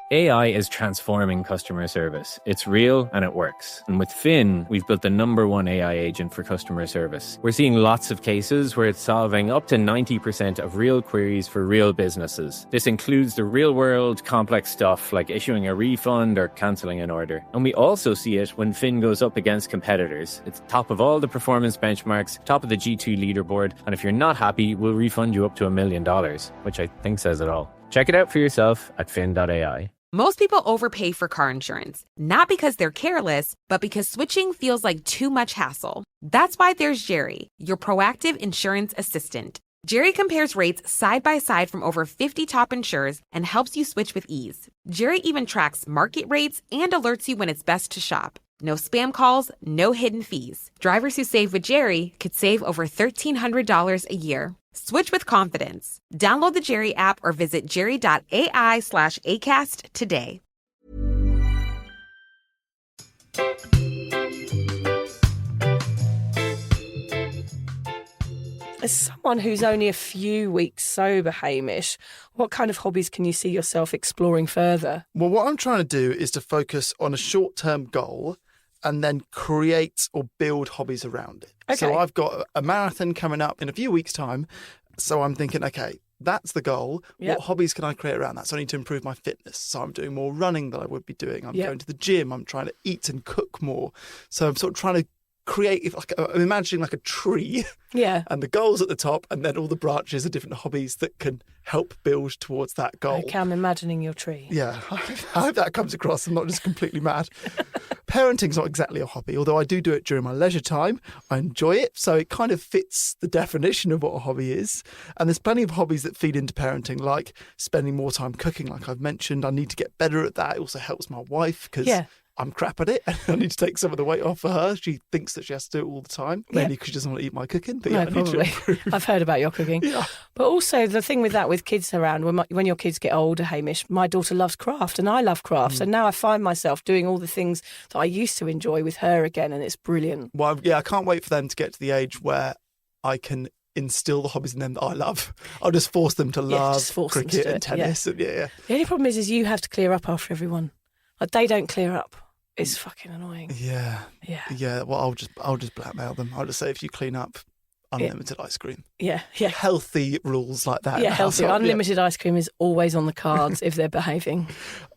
AI is transforming customer service. It's real and it works. And with Finn, we've built the #1 AI agent for customer service. We're seeing lots of cases where it's solving up to 90% of real queries for real businesses. This includes the real-world complex stuff like issuing a refund or cancelling an order. And we also see it when Finn goes up against competitors. It's top of all the performance benchmarks, top of the G2 leaderboard, and if you're not happy, we'll refund you up to $1 million, which I think says it all. Check it out for yourself at fin.ai. Most people overpay for car insurance, not because they're careless, but because switching feels like too much hassle. That's why there's Jerry, your proactive insurance assistant. Jerry compares rates side by side from over 50 top insurers and helps you switch with ease. Jerry even tracks market rates and alerts you when it's best to shop. No spam calls, no hidden fees. Drivers who save with Jerry could save over $1,300 a year. Switch with confidence. Download the Jerry app or visit jerry.ai/Acast today. As someone who's only a few weeks sober, Hamish, what kind of hobbies can you see yourself exploring further? Well, what I'm trying to do is to focus on a short-term goal and then create or build hobbies around it. Okay. So I've got a marathon coming up in a few weeks' time. So I'm thinking, okay, that's the goal. Yep. What hobbies can I create around that? So I need to improve my fitness. So I'm doing more running than I would be doing. I'm going to the gym. I'm trying to eat and cook more. So I'm sort of trying to create, I'm imagining like a tree. Yeah. And the goal's at the top, and then all the branches are different hobbies that can help build towards that goal. Okay, I'm imagining your tree. Yeah, I hope that comes across. I'm not just completely mad. Parenting's not exactly a hobby, although I do it during my leisure time. I enjoy it, so it kind of fits the definition of what a hobby is. And there's plenty of hobbies that feed into parenting, like spending more time cooking, like I've mentioned. I need to get better at that. It also helps my wife because I'm crap at it. I need to take some of the weight off for her. She thinks that she has to do it all the time, mainly because she doesn't want to eat my cooking. But no, I need probably. to improve. I've heard about your cooking. Yeah. But also the thing with that, with kids around, when your kids get older, Hamish, my daughter loves craft and I love craft. So now I find myself doing all the things that I used to enjoy with her again, and it's brilliant. Well, yeah, I can't wait for them to get to the age where I can instill the hobbies in them that I love. I'll just force them to love cricket and tennis. And The only problem is you have to clear up after everyone. Like, they don't clear up. It's fucking annoying. Yeah. Well, I'll just blackmail them. I'll just say, if you clean up, unlimited ice cream. Yeah. Healthy rules like that. Yeah, healthy. Unlimited ice cream is always on the cards if they're behaving.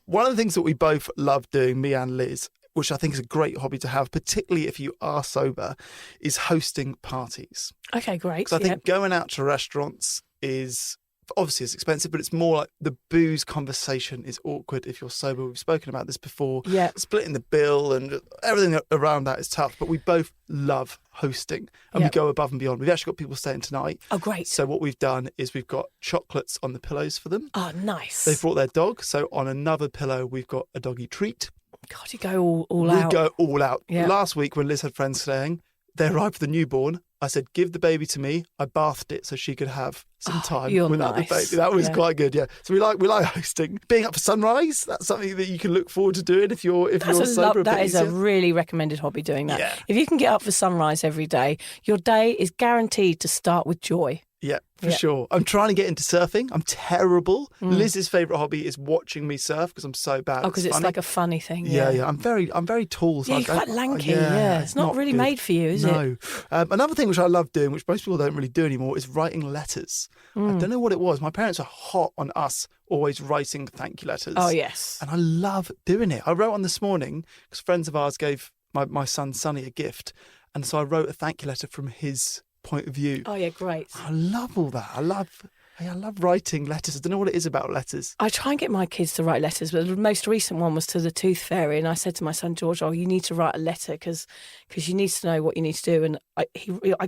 One of the things that we both love doing, me and Liz, which I think is a great hobby to have, particularly if you are sober, is hosting parties. Okay, great. Because I think going out to restaurants is obviously it's expensive, but it's more like the booze conversation is awkward if you're sober. We've spoken about this before. Yeah. Splitting the bill and everything around that is tough, but we both love hosting and we go above and beyond. We've actually got people staying tonight. Oh, great. So what we've done is we've got chocolates on the pillows for them. Oh, nice. They've brought their dog. So on another pillow, we've got a doggy treat. God, you go all out. We go all out. Yeah. Last week when Liz had friends staying, they arrived with the newborn. I said, give the baby to me. I bathed it so she could have some time without the baby. That was quite good, yeah. So we like hosting. Being up for sunrise, that's something that you can look forward to doing if you're sober. That is a really recommended hobby, doing that. Yeah. If you can get up for sunrise every day, your day is guaranteed to start with joy. Yeah, for sure. I'm trying to get into surfing. I'm terrible. Liz's favourite hobby is watching me surf because I'm so bad. Oh, because it's like a funny thing. Yeah. I'm very tall. So you're quite lanky. It's not really made for you, is it? No. Another thing which I love doing, which most people don't really do anymore, is writing letters. I don't know what it was. My parents are hot on us always writing thank you letters. Oh, yes. And I love doing it. I wrote one this morning because friends of ours gave my son Sonny a gift. And so I wrote a thank you letter from his point of view. Oh, yeah, great. I love all that. I love writing letters. I don't know what it is about letters. I try and get my kids to write letters, but the most recent one was to the tooth fairy, and I said to my son George, you need to write a letter because you need to know what you need to do. And I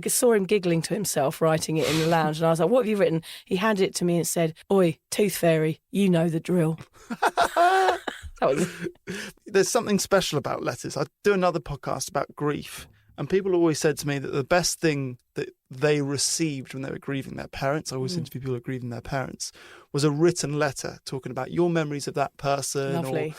saw him giggling to himself writing it in the lounge, and I was like, what have you written? He handed it to me and said, oi, tooth fairy, you know the drill. There's something special about letters. I do another podcast about grief. And people always said to me that the best thing that they received when they were grieving their parents, I always interview people who are grieving their parents, was a written letter talking about your memories of that person. Lovely.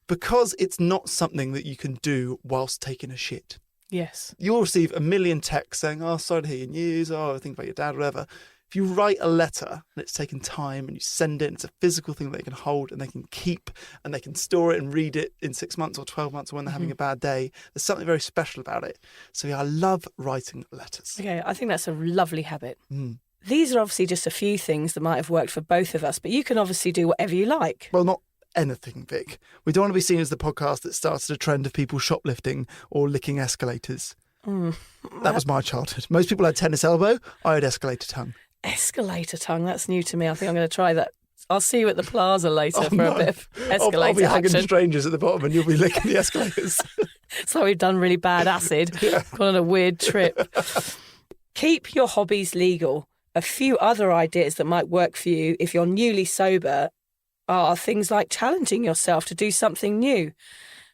Because it's not something that you can do whilst taking a shit. Yes. You'll receive a million texts saying, sorry to hear your news, think about your dad, whatever. If you write a letter and it's taken time and you send it, and it's a physical thing they can hold and they can keep and they can store it and read it in 6 months or 12 months or when they're having a bad day, there's something very special about it. So yeah, I love writing letters. Okay, I think that's a lovely habit. These are obviously just a few things that might have worked for both of us, but you can obviously do whatever you like. Well, not anything, Vic. We don't want to be seen as the podcast that started a trend of people shoplifting or licking escalators. That was my childhood. Most people had tennis elbow. I had escalator tongue. Escalator tongue, that's new to me. I think I'm going to try that. I'll see you at the plaza later for a bit of escalator I'll be hugging action. strangers at the bottom and you'll be licking the escalators. So we've done really bad acid, gone on a weird trip. Keep your hobbies legal. A few other ideas that might work for you if you're newly sober are things like challenging yourself to do something new,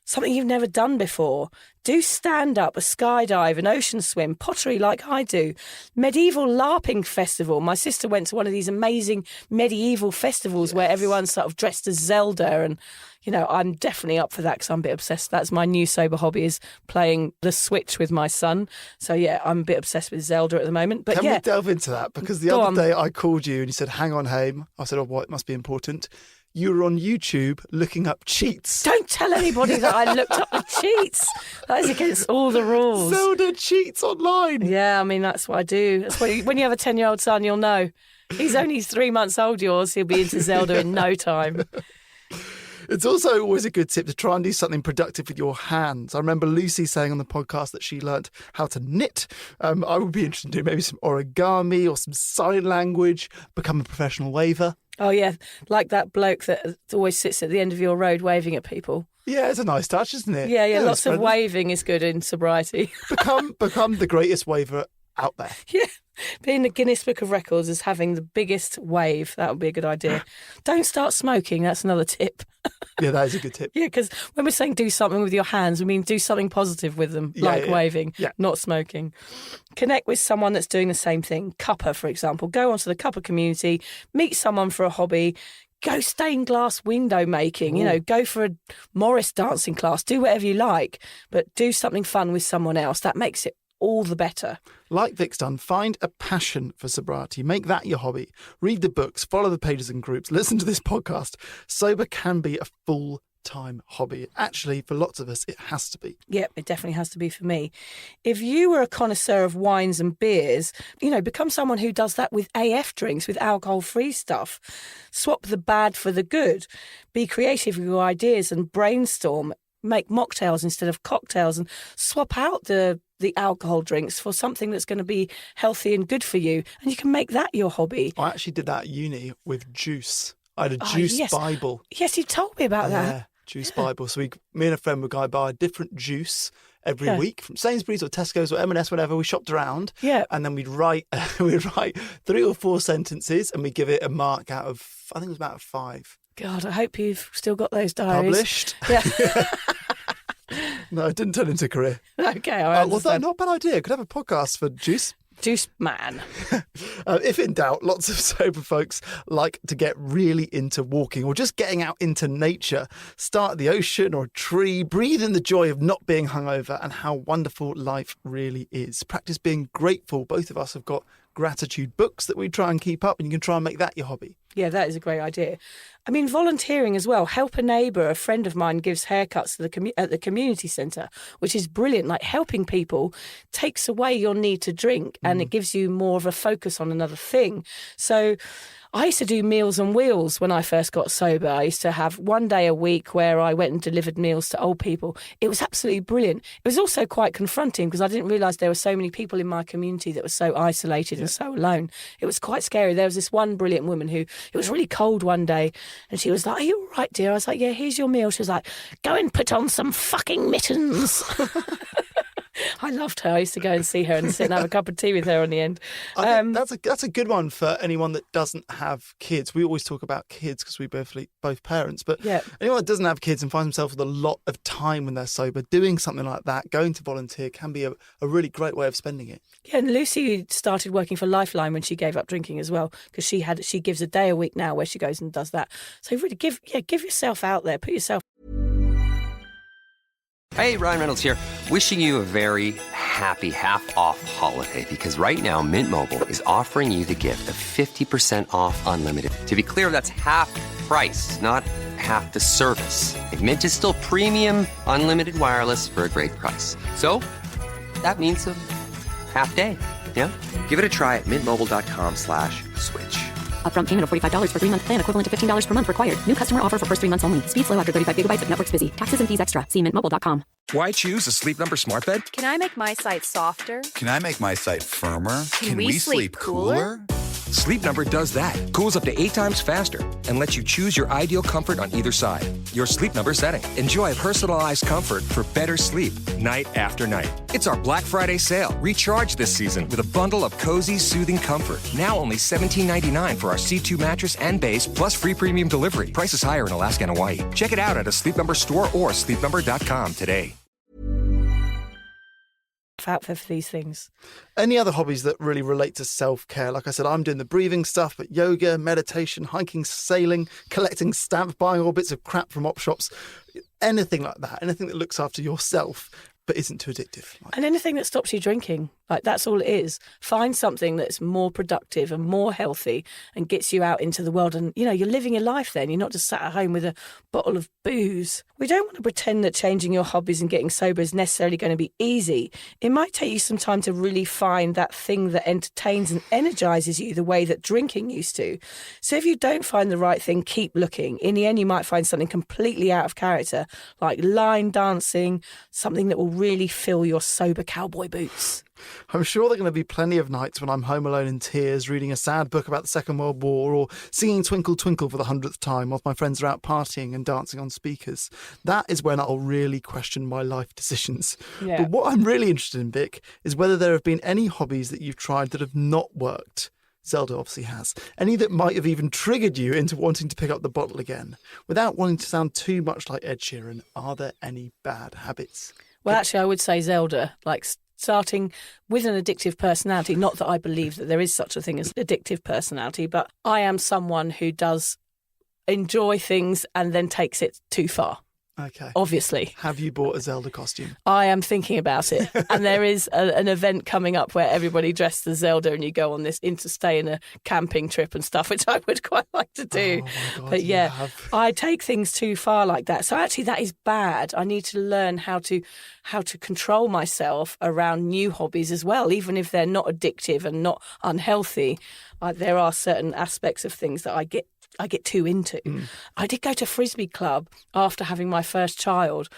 something you've never done before. Do stand-up, a skydive, an ocean swim, pottery like I do, medieval LARPing festival. My sister went to one of these amazing medieval festivals where everyone's sort of dressed as Zelda, and, you know, I'm definitely up for that because I'm a bit obsessed. That's my new sober hobby, is playing the Switch with my son. So, yeah, I'm a bit obsessed with Zelda at the moment. But Can we delve into that? Because the other day I called you and you said, hang on, Hame. I said, oh, what? It must be important. You were on YouTube looking up cheats. Don't tell anybody that I looked up the cheats. That is against all the rules. Zelda cheats online. Yeah, I mean, that's what I do. That's what when you have a 10-year-old son, you'll know. He's only 3 months old, yours. He'll be into Zelda in no time. It's also always a good tip to try and do something productive with your hands. I remember Lucy saying on the podcast that she learnt how to knit. I would be interested in doing maybe some origami or some sign language, become a professional waver. Oh, yeah, like that bloke that always sits at the end of your road waving at people. Yeah, it's a nice touch, isn't it? Yeah, lots of waving is good in sobriety. Become the greatest waver out there. Yeah, be in the Guinness Book of Records as having the biggest wave. That would be a good idea. Don't start smoking. That's another tip. Yeah, that is a good tip. Yeah, because when we're saying do something with your hands, we mean do something positive with them, waving, not smoking. Connect with someone that's doing the same thing. Cuppa, for example. Go onto the Cuppa community, meet someone for a hobby, go stained glass window making, you know, go for a Morris dancing class, do whatever you like, but do something fun with someone else. That makes it all the better. Like Vic's done, find a passion for sobriety. Make that your hobby. Read the books, follow the pages and groups, listen to this podcast. Sober can be a full-time hobby. Actually, for lots of us, it has to be. Yep, it definitely has to be for me. If you were a connoisseur of wines and beers, you know, become someone who does that with AF drinks, with alcohol-free stuff. Swap the bad for the good. Be creative with your ideas and brainstorm. Make mocktails instead of cocktails and swap out the alcohol drinks for something that's going to be healthy and good for you. And you can make that your hobby. I actually did that at uni with juice. I had a juice Bible. Yes, you told me about that. Yeah, juice Bible. So me and a friend would go buy a different juice every week from Sainsbury's or Tesco's or M&S, whatever. We shopped around. Yeah. And then we'd write 3 or 4 sentences and we'd give it a mark out of, I think it was about 5. God, I hope you've still got those diaries. Published. Yeah. No, it didn't turn into a career. Okay, I understand. Was that not a bad idea? Could have a podcast for juice. Juice man. If in doubt, lots of sober folks like to get really into walking or just getting out into nature. Start at the ocean or a tree. Breathe in the joy of not being hungover and how wonderful life really is. Practice being grateful. Both of us have got gratitude books that we try and keep up, and you can try and make that your hobby. Yeah, that is a great idea. I mean, volunteering as well. Help a neighbour. A friend of mine gives haircuts to at the community centre, which is brilliant. Like, helping people takes away your need to drink and it gives you more of a focus on another thing. So I used to do Meals on Wheels when I first got sober. I used to have one day a week where I went and delivered meals to old people. It was absolutely brilliant. It was also quite confronting because I didn't realise there were so many people in my community that were so isolated and so alone. It was quite scary. There was this one brilliant woman who, it was really cold one day and she was like, "Are you all right, dear?" I was like, "Yeah, here's your meal." She was like, "Go and put on some fucking mittens." I loved her. I used to go and see her and sit and have a cup of tea with her on the end. I think that's a good one for anyone that doesn't have kids. We always talk about kids because we both parents, but anyone that doesn't have kids and finds themselves with a lot of time when they're sober, doing something like that, going to volunteer can be a really great way of spending it. Yeah, and Lucy started working for Lifeline when she gave up drinking as well, because she gives a day a week now where she goes and does that. So really give yourself out there, put yourself. Hey, Ryan Reynolds here. Wishing you a very happy half-off holiday because right now Mint Mobile is offering you the gift of 50% off unlimited. To be clear, that's half price, not half the service. Like, Mint is still premium unlimited wireless for a great price. So that means a half day, yeah? Give it a try at mintmobile.com/switch. Upfront payment of $45 for 3-month plan, equivalent to $15 per month required. New customer offer for first 3 months only. Speed slow after 35 gigabytes if network's busy. Taxes and fees extra. See mintmobile.com. Why choose a Sleep Number smart bed? Can I make my site softer? Can I make my site firmer? Can we sleep cooler? Sleep Number does that. Cools up to 8 times faster and lets you choose your ideal comfort on either side. Your Sleep Number setting. Enjoy personalized comfort for better sleep night after night. It's our Black Friday sale. Recharge this season with a bundle of cozy, soothing comfort. Now only $17.99 for our C2 mattress and base, plus free premium delivery. Prices higher in Alaska and Hawaii. Check it out at a Sleep Number store or sleepnumber.com today. Out for these things. Any other hobbies that really relate to self-care? Like I said, I'm doing the breathing stuff, but yoga, meditation, hiking, sailing, collecting stamps, buying all bits of crap from op shops, anything like that, anything that looks after yourself but isn't too addictive. And anything that stops you drinking, like that's all it is. Find something that's more productive and more healthy and gets you out into the world. And, you know, you're living your life then. You're not just sat at home with a bottle of booze. We don't want to pretend that changing your hobbies and getting sober is necessarily going to be easy. It might take you some time to really find that thing that entertains and energizes you the way that drinking used to. So if you don't find the right thing, keep looking. In the end, you might find something completely out of character, like line dancing, something that will really fill your sober cowboy boots. I'm sure there are going to be plenty of nights when I'm home alone in tears, reading a sad book about the Second World War or singing Twinkle Twinkle for the 100th time whilst my friends are out partying and dancing on speakers. That is when I'll really question my life decisions. Yeah. But what I'm really interested in, Vic, is whether there have been any hobbies that you've tried that have not worked. Zelda obviously has. Any that might have even triggered you into wanting to pick up the bottle again. Without wanting to sound too much like Ed Sheeran, are there any bad habits? Well, actually, I would say Zelda, like starting with an addictive personality. Not that I believe that there is such a thing as addictive personality, but I am someone who does enjoy things and then takes it too far. Okay. Obviously. Have you bought a Zelda costume? I am thinking about it. And there is an event coming up where everybody dressed as Zelda and you go on this interstate in a camping trip and stuff, which I would quite like to do. Oh my God, but yeah, have. I take things too far like that. So actually that is bad. I need to learn how to control myself around new hobbies as well, even if they're not addictive and not unhealthy. There are certain aspects of things that I get too into. I did go to Frisbee Club after having my first child.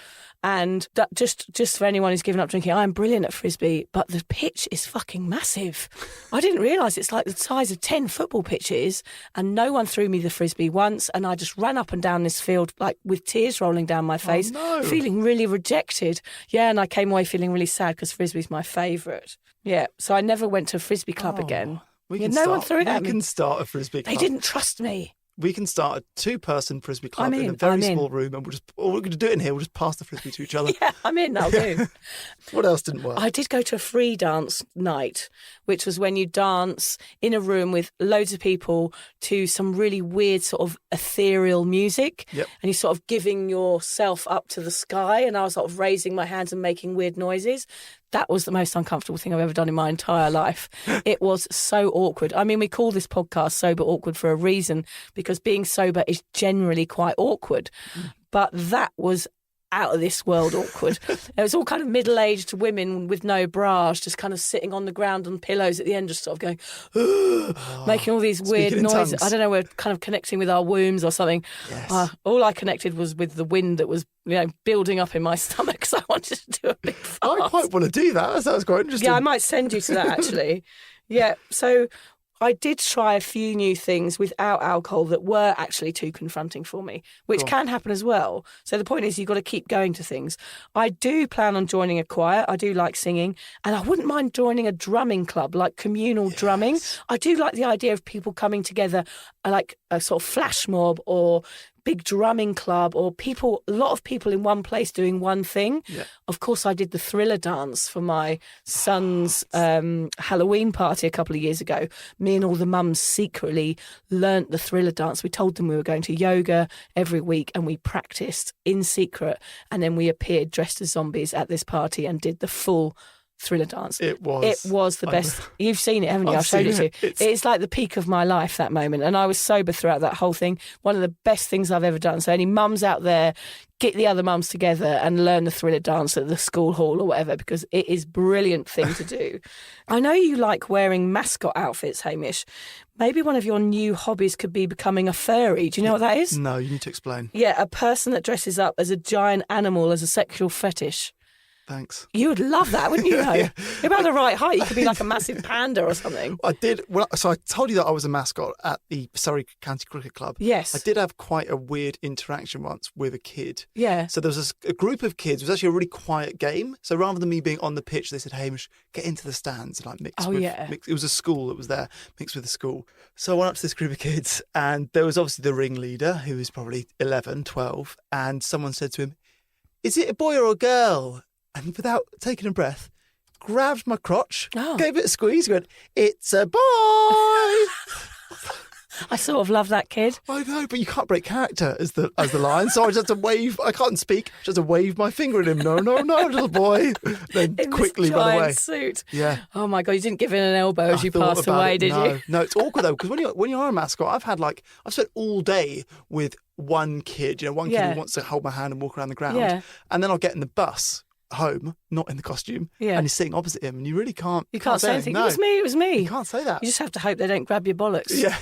And that just for anyone who's given up drinking, I'm brilliant at Frisbee, but the pitch is fucking massive. I didn't realise it's like the size of 10 football pitches, and no one threw me the Frisbee once. And I just ran up and down this field like with tears rolling down my face, feeling really rejected. Yeah, and I came away feeling really sad because Frisbee's my favourite. Yeah, so I never went to a Frisbee Club again. One threw it at me. We can start a Frisbee Club. They didn't trust me. We can start a 2-person Frisbee Club in a very small room, and we're going to do it in here. We'll just pass the Frisbee to each other. Yeah, I'm in, I'll do. What else didn't work? I did go to a free dance night, which was when you dance in a room with loads of people to some really weird sort of ethereal music. Yep. And you're sort of giving yourself up to the sky. And I was sort of raising my hands and making weird noises. That was the most uncomfortable thing I've ever done in my entire life. It was so awkward. I mean, we call this podcast Sober Awkward for a reason, because being sober is generally quite awkward. But that was out of this world awkward. It was all kind of middle-aged women with no bras, just kind of sitting on the ground on pillows at the end, just sort of going, making all these weird noises. I don't know, we're kind of connecting with our wombs or something. Yes. All I connected was with the wind that was, building up in my stomach because I wanted to do a big fart. I quite want to do that. That sounds quite interesting. Yeah, I might send you to that actually. Yeah, so I did try a few new things without alcohol that were actually too confronting for me, which can happen as well. So the point is you've got to keep going to things. I do plan on joining a choir. I do like singing. And I wouldn't mind joining a drumming club, like communal drumming. I do like the idea of people coming together like a sort of flash mob or big drumming club or a lot of people in one place doing one thing. Yeah. Of course, I did the Thriller dance for my son's Halloween party a couple of years ago. Me and all the mums secretly learnt the Thriller dance. We told them we were going to yoga every week and we practiced in secret. And then we appeared dressed as zombies at this party and did the full Thriller dance. It was the best. You've seen it, haven't you? I've showed it to you. It's like the peak of my life, that moment. And I was sober throughout that whole thing. One of the best things I've ever done. So any mums out there, get the other mums together and learn the Thriller dance at the school hall or whatever, because it is a brilliant thing to do. I know you like wearing mascot outfits, Hamish. Maybe one of your new hobbies could be becoming a furry. Do you know what that is? No, you need to explain. Yeah, a person that dresses up as a giant animal as a sexual fetish. Thanks. You would love that, wouldn't you? Yeah. You're about the right height. You could be like a massive panda or something. I did. Well, so I told you that I was a mascot at the Surrey County Cricket Club. Yes. I did have quite a weird interaction once with a kid. Yeah. So there was a group of kids. It was actually a really quiet game. So rather than me being on the pitch, they said, "Hamish, get into the stands and like mix with." Yeah. It was a school that was there, mixed with the school. So I went up to this group of kids, and there was obviously the ringleader, who was probably 11, 12, and someone said to him, "Is it a boy or a girl?" And without taking a breath, grabbed my crotch, gave it a squeeze, went, "It's a boy." I sort of love that kid. I know, but you can't break character as the lion, so I just have to wave. I can't speak, just have to wave my finger at him. No, little boy. Then In quickly this run away. giant suit. Yeah. Oh my God, you didn't give him an elbow as I you thought passed about away, it. did you? No, it's awkward though, because when you are a mascot, I've spent all day with one kid. You know, one kid who wants to hold my hand and walk around the ground, and then I'll get in the bus home, not in the costume, and he's sitting opposite him, and you really can't. You can't say anything. No. It was me. You can't say that. You just have to hope they don't grab your bollocks. Yeah.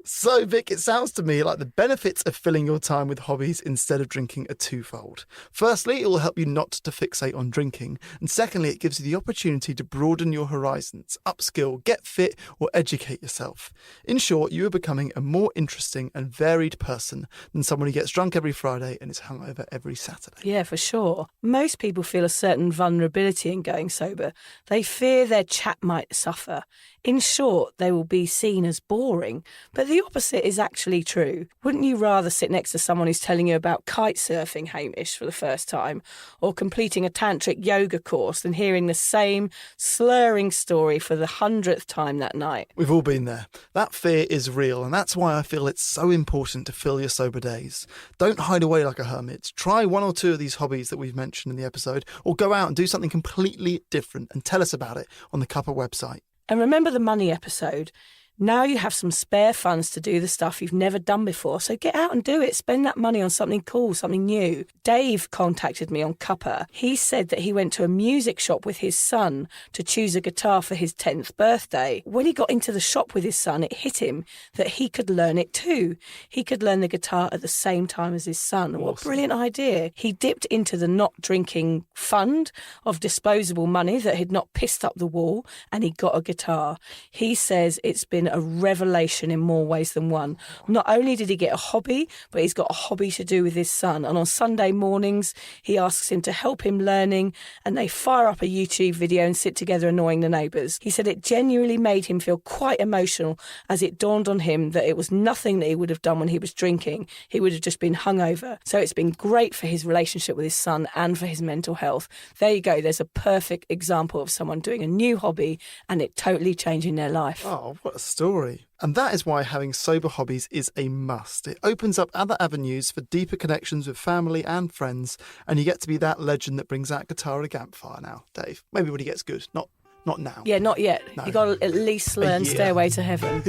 So, Vic, it sounds to me like the benefits of filling your time with hobbies instead of drinking are twofold. Firstly, it will help you not to fixate on drinking. And secondly, it gives you the opportunity to broaden your horizons, upskill, get fit, or educate yourself. In short, you are becoming a more interesting and varied person than someone who gets drunk every Friday and is hungover every Saturday. Yeah, for sure. Most people feel a certain vulnerability in going sober. They fear their chat might suffer. In short, they will be seen as boring. But the opposite is actually true. Wouldn't you rather sit next to someone who's telling you about kite surfing, Hamish, for the first time, or completing a tantric yoga course than hearing the same slurring story for the 100th time that night? We've all been there. That fear is real, and that's why I feel it's so important to fill your sober days. Don't hide away like a hermit. Try one or two of these hobbies that we've mentioned in the episode, or go out and do something completely different and tell us about it on the Cuppa website. And remember the money episode? Now you have some spare funds to do the stuff you've never done before, so get out and do it. Spend that money on something cool, something new. Dave contacted me on Cuppa. He said that he went to a music shop with his son to choose a guitar for his 10th birthday. When he got into the shop with his son, it hit him that he could learn it too. He could learn the guitar at the same time as his son. Awesome. What a brilliant idea. He dipped into the not drinking fund of disposable money that had not pissed up the wall, and he got a guitar. He says it's been a revelation in more ways than one. Not only did he get a hobby, but he's got a hobby to do with his son. And on Sunday mornings, he asks him to help him learning, and they fire up a YouTube video and sit together annoying the neighbours. He said it genuinely made him feel quite emotional as it dawned on him that it was nothing that he would have done when he was drinking. He would have just been hungover. So it's been great for his relationship with his son and for his mental health. There you go. There's a perfect example of someone doing a new hobby and it totally changing their life. Oh, what a story. And that is why having sober hobbies is a must. It opens up other avenues for deeper connections with family and friends, and you get to be that legend that brings out guitar at a campfire now, Dave. Maybe when he gets good, not now. Yeah, not yet. No. You got to at least learn Stairway to Heaven.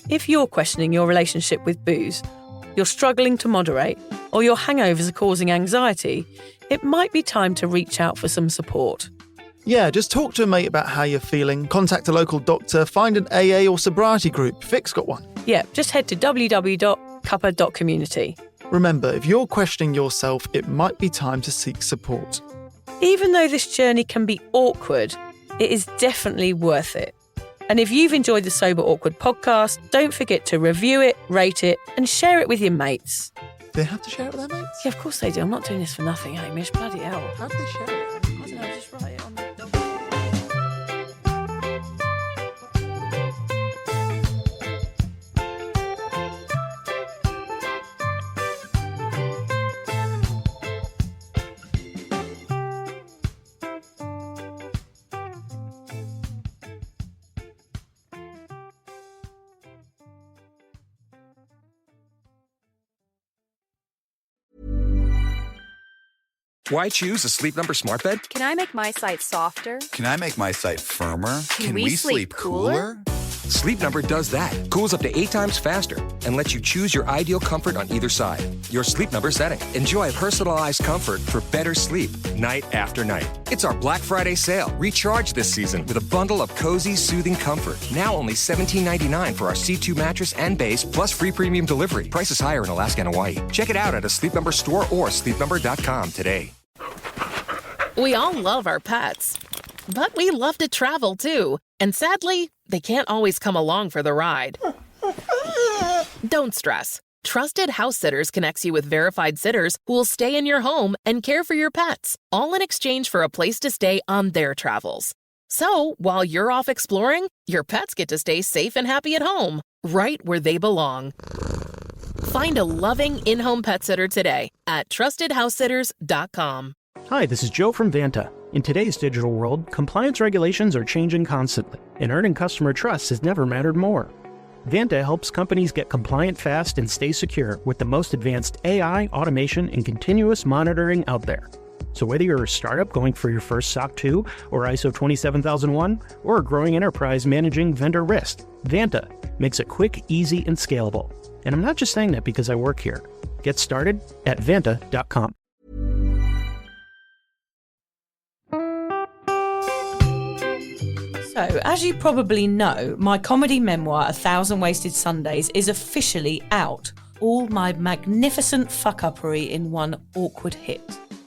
If you're questioning your relationship with booze, you're struggling to moderate, or your hangovers are causing anxiety, it might be time to reach out for some support. Yeah, just talk to a mate about how you're feeling, contact a local doctor, find an AA or sobriety group. Vic's got one. Yeah, just head to www.cuppa.community. Remember, if you're questioning yourself, it might be time to seek support. Even though this journey can be awkward, it is definitely worth it. And if you've enjoyed the Sober Awkward podcast, don't forget to review it, rate it, and share it with your mates. Do they have to share it with their mates? Yeah, of course they do. I'm not doing this for nothing, Hamish. Bloody hell. How do they share it? I don't know, just write it on the... Why choose a Sleep Number smart bed? Can I make my site softer? Can I make my site firmer? Can we sleep cooler? Sleep Number does that. Cools up to 8 times faster and lets you choose your ideal comfort on either side. Your Sleep Number setting. Enjoy personalized comfort for better sleep night after night. It's our Black Friday sale. Recharge this season with a bundle of cozy, soothing comfort. Now only $17.99 for our C2 mattress and base, plus free premium delivery. Prices higher in Alaska and Hawaii. Check it out at a Sleep Number store or sleepnumber.com today. We all love our pets, but we love to travel too. And sadly, they can't always come along for the ride. Don't stress. Trusted House Sitters connects you with verified sitters who will stay in your home and care for your pets, all in exchange for a place to stay on their travels. So, while you're off exploring, your pets get to stay safe and happy at home, right where they belong. Find a loving in-home pet sitter today at trustedhousesitters.com. Hi, this is Joe from Vanta. In today's digital world, compliance regulations are changing constantly, and earning customer trust has never mattered more. Vanta helps companies get compliant fast and stay secure with the most advanced AI, automation, and continuous monitoring out there. So whether you're a startup going for your first SOC 2 or ISO 27001, or a growing enterprise managing vendor risk, Vanta makes it quick, easy, and scalable. And I'm not just saying that because I work here. Get started at vanta.com. So, as you probably know, my comedy memoir, 1,000 Wasted Sundays, is officially out. All my magnificent fuck-uppery in one awkward hit.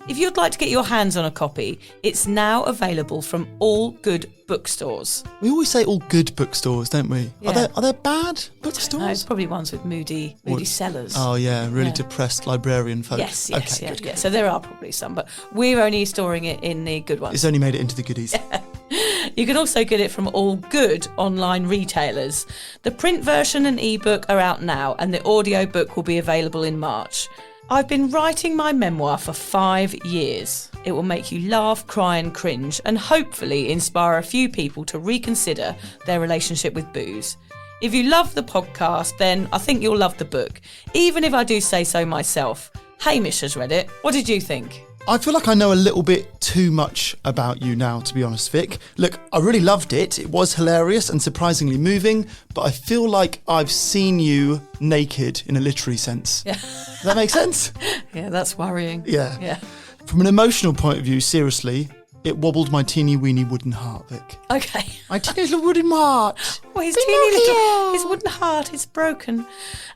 If you'd like to get your hands on a copy, it's now available from all good bookstores. We always say all good bookstores, don't we? Yeah. Are there bad bookstores? No, it's probably ones with moody sellers. Oh yeah, really depressed librarian folk. Yes, Okay, yeah. So there are probably some, but we're only storing it in the good ones. It's only made it into the goodies. You can also get it from all good online retailers. The print version and ebook are out now, and the audiobook will be available in March. I've been writing my memoir for 5 years. It will make you laugh, cry and cringe, and hopefully inspire a few people to reconsider their relationship with booze. If you love the podcast, then I think you'll love the book, even if I do say so myself. Hamish has read it. What did you think? I feel like I know a little bit too much about you now, to be honest, Vic. Look, I really loved it. It was hilarious and surprisingly moving, but I feel like I've seen you naked in a literary sense. Yeah. Does that make sense? Yeah, that's worrying. Yeah. From an emotional point of view, seriously, it wobbled my teeny weeny wooden heart, Vic. Okay. My teeny little wooden heart. Well, his wooden heart is broken.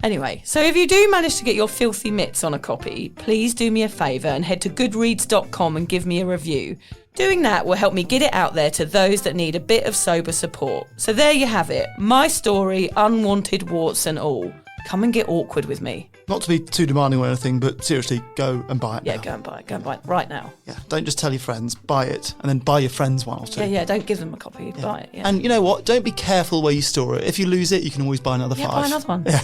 Anyway, so if you do manage to get your filthy mitts on a copy, please do me a favour and head to goodreads.com and give me a review. Doing that will help me get it out there to those that need a bit of sober support. So there you have it. My story, unwanted warts and all. Come and get awkward with me. Not to be too demanding or anything, but seriously, go and buy it now. Yeah, go and buy it. Go and buy it right now. Yeah, don't just tell your friends, buy it, and then buy your friends one or two. Yeah, don't give them a copy, buy it. Yeah. And you know what? Don't be careful where you store it. If you lose it, you can always buy another 5. Buy another one. Yeah.